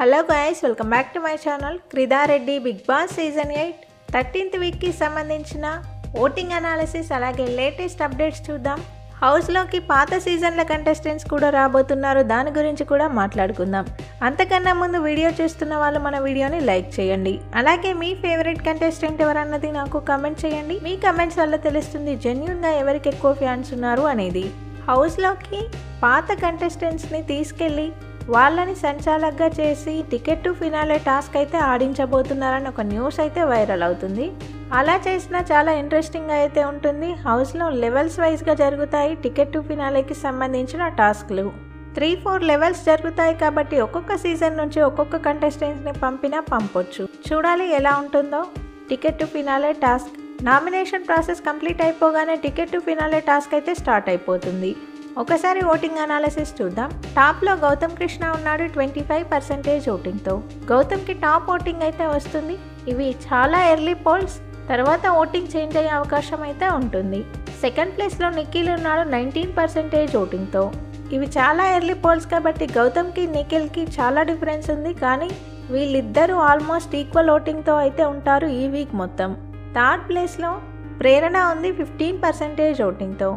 Hello guys, welcome back to my channel. క్రిదా Reddy Bigg Boss season 8 13th వీక్కి సంబంధించిన voting analysis అలాగే latest updates చూద్దాం. హౌస్లోకి పాత సీజన్ల కంటెస్టెంట్స్ కూడా రాబోతున్నారు, దాని గురించి కూడా మాట్లాడుకుందాం. అంతకన్నా ముందు వీడియో చూస్తున్న వాళ్ళు మన వీడియోని లైక్ చేయండి. అలాగే మీ ఫేవరెట్ కంటెస్టెంట్ ఎవరన్నది నాకు కమెంట్ చేయండి. మీ కమెంట్స్ వల్ల తెలుస్తుంది జెన్యూన్గా ఎవరికి ఎక్కువ ఫ్యాన్స్ ఉన్నారు అనేది. హౌస్లోకి పాత కంటెస్టెంట్స్ని తీసుకెళ్ళి వాళ్ళని సంచాలకుగా చేసి టికెట్ టు ఫినాలే టాస్క్ అయితే ఆడించబోతున్నారని ఒక న్యూస్ అయితే వైరల్ అవుతుంది. అలా చేసినా చాలా ఇంట్రెస్టింగ్గా అయితే ఉంటుంది. హౌస్లో లెవెల్స్ వైజ్గా జరుగుతాయి టికెట్ టు ఫినాలేకి సంబంధించిన టాస్క్లు. 3-4 లెవెల్స్ జరుగుతాయి కాబట్టి ఒక్కొక్క సీజన్ నుంచి ఒక్కొక్క కంటెస్టెంట్స్ని పంపొచ్చు. చూడాలి ఎలా ఉంటుందో. Ticket to finale task nomination process complete అయిపోగానే టికెట్ టు ఫినాలే టాస్క్ అయితే స్టార్ట్ అయిపోతుంది. ఒకసారి ఓటింగ్ అనాలిసిస్ చూద్దాం. టాప్లో గౌతమ్ కృష్ణ ఉన్నాడు 25% ఓటింగ్తో. గౌతమ్కి టాప్ ఓటింగ్ అయితే వస్తుంది. ఇవి చాలా ఎర్లీ పోల్స్, తర్వాత ఓటింగ్ చేంజ్ అయ్యే అవకాశం అయితే ఉంటుంది. సెకండ్ ప్లేస్లో నిఖిల్ ఉన్నాడు 19% ఓటింగ్తో. ఇవి చాలా ఎర్లీ పోల్స్ కాబట్టి గౌతమ్కి నిఖిల్కి చాలా డిఫరెన్స్ ఉంది, కానీ వీళ్ళిద్దరూ ఆల్మోస్ట్ ఈక్వల్ ఓటింగ్తో అయితే ఉంటారు ఈ వీక్ మొత్తం. థర్డ్ ప్లేస్లో ప్రేరణ ఉంది 15% ఓటింగ్తో.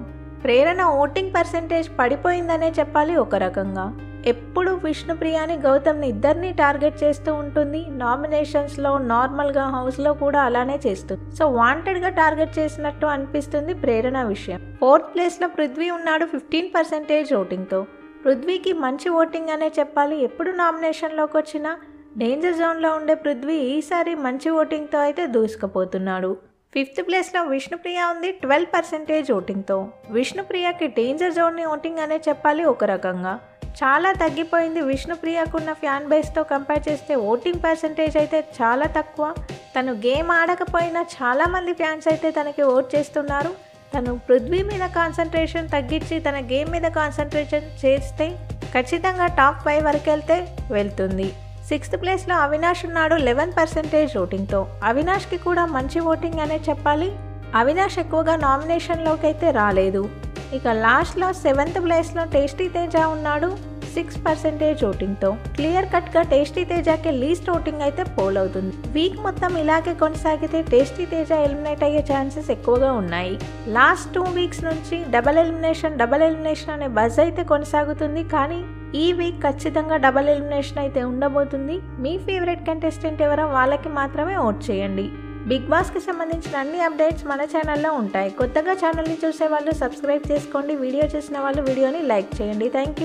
ప్రేరణ ఓటింగ్ పర్సెంటేజ్ పడిపోయిందనే చెప్పాలి ఒక రకంగా. ఎప్పుడు విష్ణుప్రియని గౌతమ్ని ఇద్దరిని టార్గెట్ చేస్తూ ఉంటుంది. నామినేషన్స్లో నార్మల్గా హౌస్లో కూడా అలానే చేస్తుంది. సో వాంటెడ్గా టార్గెట్ చేసినట్టు అనిపిస్తుంది ప్రేరణ విషయం. ఫోర్త్ ప్లేస్లో పృథ్వీ ఉన్నాడు 15% ఓటింగ్తో. పృథ్వీకి మంచి ఓటింగ్ అనే చెప్పాలి. ఎప్పుడు నామినేషన్లోకి వచ్చినా డేంజర్ జోన్లో ఉండే పృథ్వీ ఈసారి మంచి ఓటింగ్తో అయితే దూసుకుపోతున్నాడు. ఫిఫ్త్ ప్లేస్లో విష్ణుప్రియ ఉంది 12% ఓటింగ్తో. విష్ణుప్రియకి డేంజర్ జోన్ని ఓటింగ్ అనే చెప్పాలి ఒక రకంగా. చాలా తగ్గిపోయింది. విష్ణుప్రియకున్న ఫ్యాన్ బేస్తో కంపేర్ చేస్తే ఓటింగ్ పర్సెంటేజ్ అయితే చాలా తక్కువ. తను గేమ్ ఆడకపోయినా చాలామంది ఫ్యాన్స్ అయితే తనకి ఓట్ చేస్తున్నారు. తను పృథ్వీ మీద కాన్సన్ట్రేషన్ తగ్గించి తన గేమ్ మీద కాన్సన్ట్రేషన్ చేస్తే ఖచ్చితంగా టాప్ 5 వరకు వెళ్తుంది. సిక్స్త్ ప్లేస్లో అవినాష్ ఉన్నాడు 11% ఓటింగ్తో. అవినాష్కి కూడా మంచి ఓటింగ్ అనే చెప్పాలి. అవినాష్ ఎక్కువగా నామినేషన్లోకి అయితే రాలేదు. ఇక లాస్ట్లో 7th ప్లేస్లో టేస్టీ తేజ ఉన్నాడు 6% ఓటింగ్తో. క్లియర్ కట్గా టేస్టీ తేజకి లీస్ట్ ఓటింగ్ అయితే పోల్ అవుతుంది. వీక్ మొత్తం ఇలాగే కొనసాగితే టేస్టీ తేజ ఎలిమినేట్ అయ్యే ఛాన్సెస్ ఎక్కువగా ఉన్నాయి. లాస్ట్ 2 వీక్స్ నుంచి డబల్ ఎలిమినేషన్ అనే బజ్ అయితే కొనసాగుతుంది, కానీ ఈ వీక్ ఖచ్చితంగా డబల్ ఎలిమినేషన్ అయితే ఉండబోతుంది. మీ ఫేవరెట్ కంటెస్టెంట్ ఎవరో వాళ్ళకి మాత్రమే ఓట్ చేయండి. బిగ్ బాస్కి సంబంధించిన అన్ని అప్డేట్స్ మన ఛానల్లో ఉంటాయి. కొత్తగా ఛానల్ని చూసే వాళ్ళు సబ్స్క్రైబ్ చేసుకోండి. వీడియో చూసిన వాళ్ళు వీడియోని లైక్ చేయండి. Thank you.